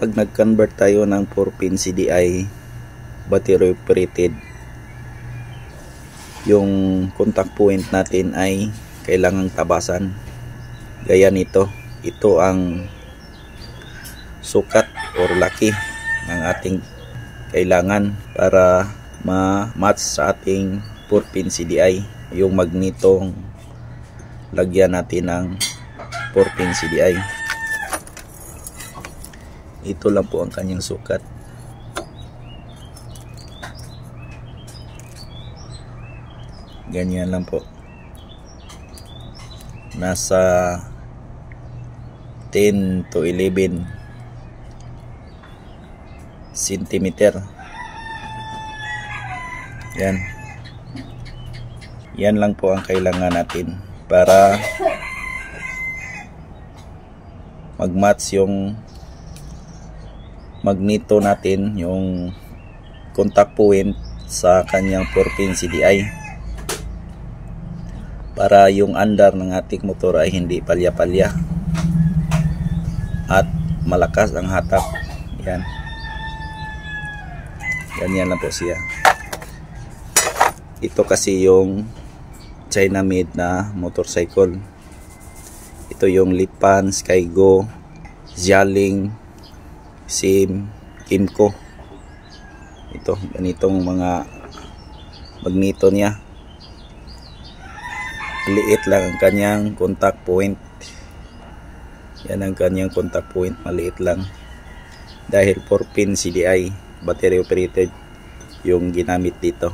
Pag nag-convert tayo ng 4-pin CDI battery operated, yung contact point natin ay kailangang tabasan. Gaya nito, ito ang sukat or laki ng ating kailangan para ma-match sa ating 4-pin CDI, yung magnetong lagyan natin ng 4-pin CDI. Ito lang po ang kanyang sukat. Ganyan lang po. Nasa 10 to 11 centimeter. Yan. Yan lang po ang kailangan natin para mag-match yung magneto natin, yung contact point sa kanyang 4-pin CDI, para yung andar ng ating motor ay hindi palya-palya at malakas ang hatak. Yan. Ganyan lang po siya. Ito kasi yung China made na motorcycle. Ito yung Lipan, Skygo, Xiaoling, Sim, Kimco. Ito, ganitong mga magneto niya. Liit lang ang kanyang contact point. Yan ang kanyang contact point, maliit lang. Dahil 4-pin CDI, battery operated yung ginamit dito.